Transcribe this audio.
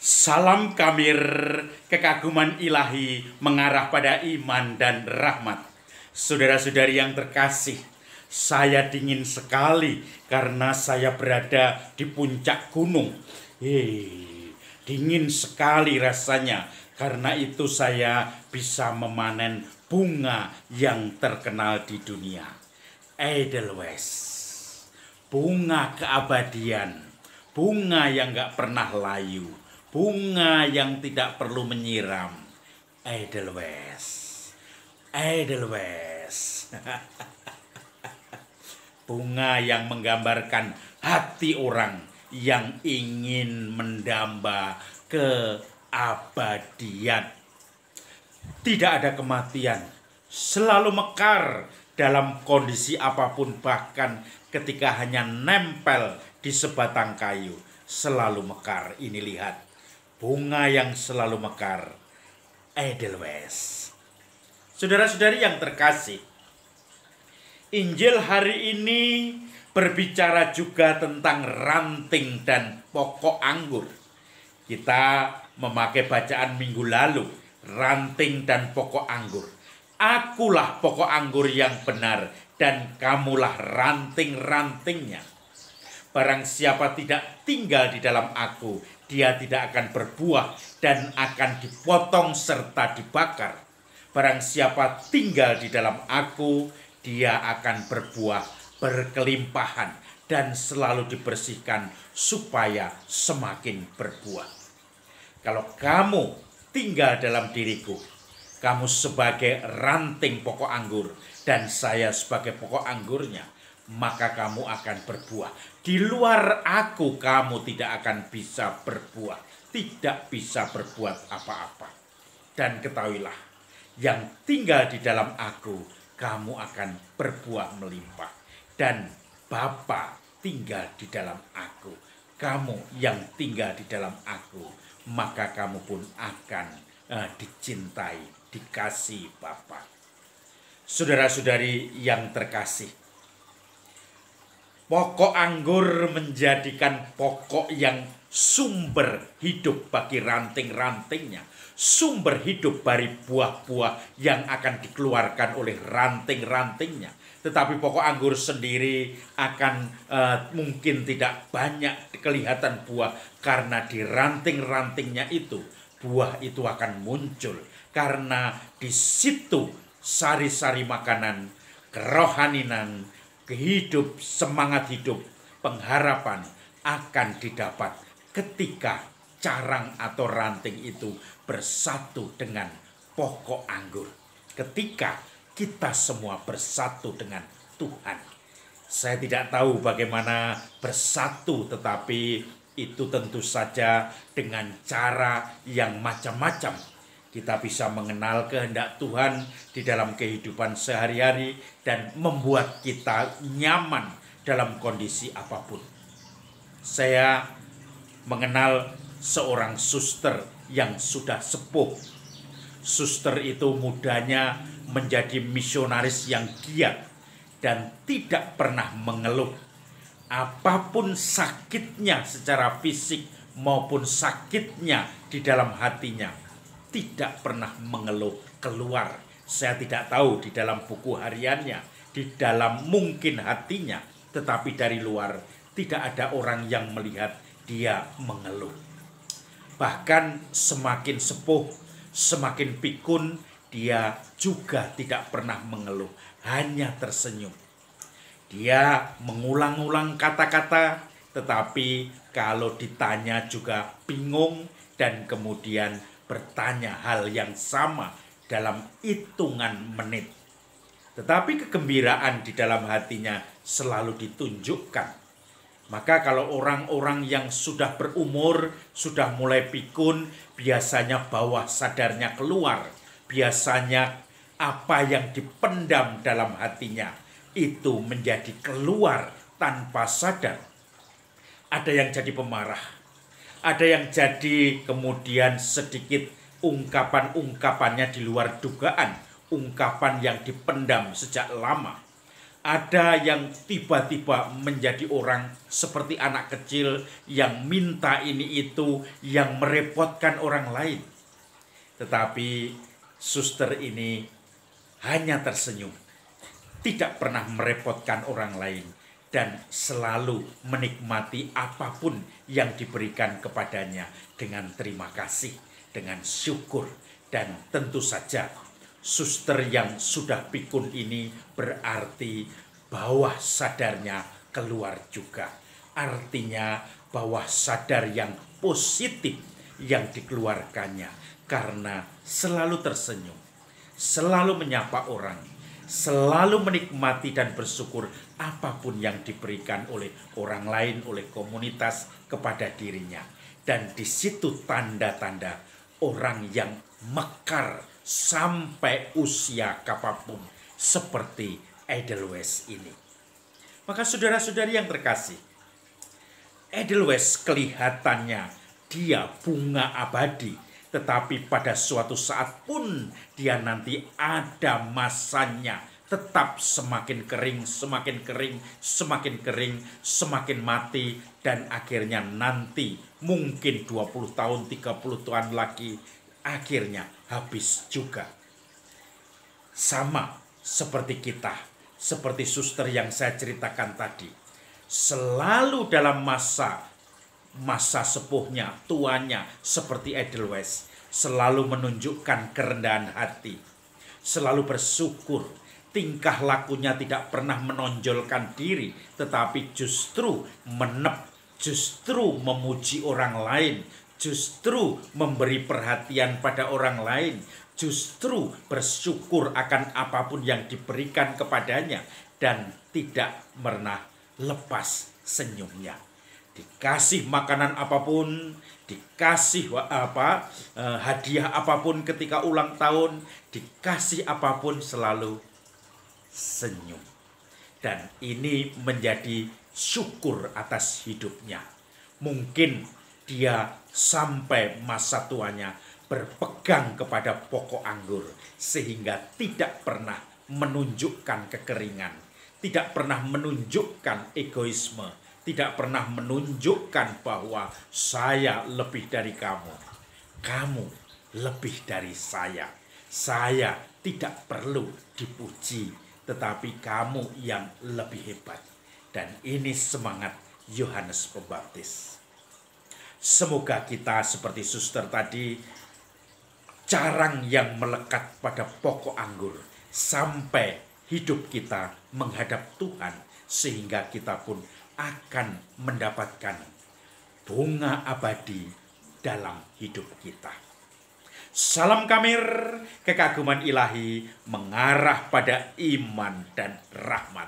Salam Kamir, kekaguman ilahi mengarah pada iman dan rahmat. Saudara-saudari yang terkasih, saya dingin sekali karena saya berada di puncak gunung. Dingin sekali rasanya, karena itu saya bisa memanen bunga yang terkenal di dunia. Edelweiss, bunga keabadian, bunga yang gak pernah layu, bunga yang tidak perlu menyiram. Edelweiss, Edelweiss. Bunga yang menggambarkan hati orang yang ingin mendamba keabadian. Tidak ada kematian, selalu mekar dalam kondisi apapun, bahkan ketika hanya nempel di sebatang kayu, selalu mekar. Ini lihat, bunga yang selalu mekar, Edelweiss. Saudara-saudari yang terkasih, Injil hari ini berbicara juga tentang ranting dan pokok anggur. Kita memakai bacaan minggu lalu, ranting dan pokok anggur. Akulah pokok anggur yang benar, dan kamulah ranting-rantingnya. Barang siapa tidak tinggal di dalam aku, dia tidak akan berbuah dan akan dipotong serta dibakar. Barang siapa tinggal di dalam aku, dia akan berbuah berkelimpahan dan selalu dibersihkan supaya semakin berbuah. Kalau kamu tinggal dalam diriku, kamu sebagai ranting pokok anggur dan saya sebagai pokok anggurnya, maka kamu akan berbuah. Di luar aku, kamu tidak akan bisa berbuah, tidak bisa berbuat apa-apa. Dan ketahuilah, yang tinggal di dalam aku, kamu akan berbuah melimpah. Dan Bapa tinggal di dalam aku, kamu yang tinggal di dalam aku, maka kamu pun akan dicintai, dikasih Bapa. Saudara-saudari yang terkasih, pokok anggur menjadikan pokok yang sumber hidup bagi ranting-rantingnya, sumber hidup dari buah-buah yang akan dikeluarkan oleh ranting-rantingnya. Tetapi pokok anggur sendiri akan mungkin tidak banyak kelihatan buah, karena di ranting-rantingnya itu buah itu akan muncul, karena di situ sari-sari makanan, kerohanian, kehidup, semangat hidup, pengharapan akan didapat ketika carang atau ranting itu bersatu dengan pokok anggur. Ketika kita semua bersatu dengan Tuhan. Saya tidak tahu bagaimana bersatu, tetapi itu tentu saja dengan cara yang macam-macam. Kita bisa mengenal kehendak Tuhan di dalam kehidupan sehari-hari dan membuat kita nyaman dalam kondisi apapun. Saya mengenal seorang suster yang sudah sepuh. Suster itu mudanya menjadi misionaris yang giat dan tidak pernah mengeluh. Apapun sakitnya secara fisik maupun sakitnya di dalam hatinya, tidak pernah mengeluh keluar. Saya tidak tahu di dalam buku hariannya, di dalam mungkin hatinya, tetapi dari luar tidak ada orang yang melihat dia mengeluh. Bahkan semakin sepuh, semakin pikun, dia juga tidak pernah mengeluh, hanya tersenyum. Dia mengulang-ulang kata-kata, tetapi kalau ditanya juga bingung dan kemudian bertanya hal yang sama dalam hitungan menit. Tetapi kegembiraan di dalam hatinya selalu ditunjukkan. Maka kalau orang-orang yang sudah berumur, sudah mulai pikun, biasanya bawah sadarnya keluar. Biasanya apa yang dipendam dalam hatinya itu menjadi keluar tanpa sadar. Ada yang jadi pemarah, ada yang jadi kemudian sedikit ungkapan-ungkapannya di luar dugaan, ungkapan yang dipendam sejak lama. Ada yang tiba-tiba menjadi orang seperti anak kecil yang minta ini itu, yang merepotkan orang lain. Tetapi suster ini hanya tersenyum, tidak pernah merepotkan orang lain, dan selalu menikmati apapun yang diberikan kepadanya dengan terima kasih, dengan syukur. Dan tentu saja suster yang sudah pikun ini berarti bawah sadarnya keluar juga. Artinya bawah sadar yang positif yang dikeluarkannya, karena selalu tersenyum, selalu menyapa orang, selalu menikmati dan bersyukur apapun yang diberikan oleh orang lain, oleh komunitas kepada dirinya. Dan di situ tanda-tanda orang yang mekar sampai usia kapanpun seperti Edelweiss ini. Maka saudara-saudari yang terkasih, Edelweiss kelihatannya dia bunga abadi, tetapi pada suatu saat pun dia nanti ada masanya, tetap semakin kering, semakin kering, semakin kering, semakin mati, dan akhirnya nanti mungkin 20 tahun, 30 tahun lagi, akhirnya habis juga. Sama seperti kita, seperti suster yang saya ceritakan tadi, selalu dalam masa sepuhnya, tuanya, seperti Edelweiss, selalu menunjukkan kerendahan hati, selalu bersyukur. Tingkah lakunya tidak pernah menonjolkan diri, tetapi justru justru memuji orang lain, justru memberi perhatian pada orang lain, justru bersyukur akan apapun yang diberikan kepadanya, dan tidak pernah lepas senyumnya. Dikasih makanan apapun, dikasih hadiah apapun ketika ulang tahun, dikasih apapun selalu senyum. Dan ini menjadi syukur atas hidupnya. Mungkin dia sampai masa tuanya berpegang kepada pokok anggur, sehingga tidak pernah menunjukkan kekeringan, tidak pernah menunjukkan egoisme, tidak pernah menunjukkan bahwa saya lebih dari kamu, kamu lebih dari saya tidak perlu dipuji, tetapi kamu yang lebih hebat. Dan ini semangat Yohanes Pembaptis. Semoga kita seperti suster tadi, carang yang melekat pada pokok anggur sampai hidup kita menghadap Tuhan, sehingga kita pun akan mendapatkan bunga abadi dalam hidup kita. Salam Kamir, kekaguman ilahi mengarah pada iman dan rahmat.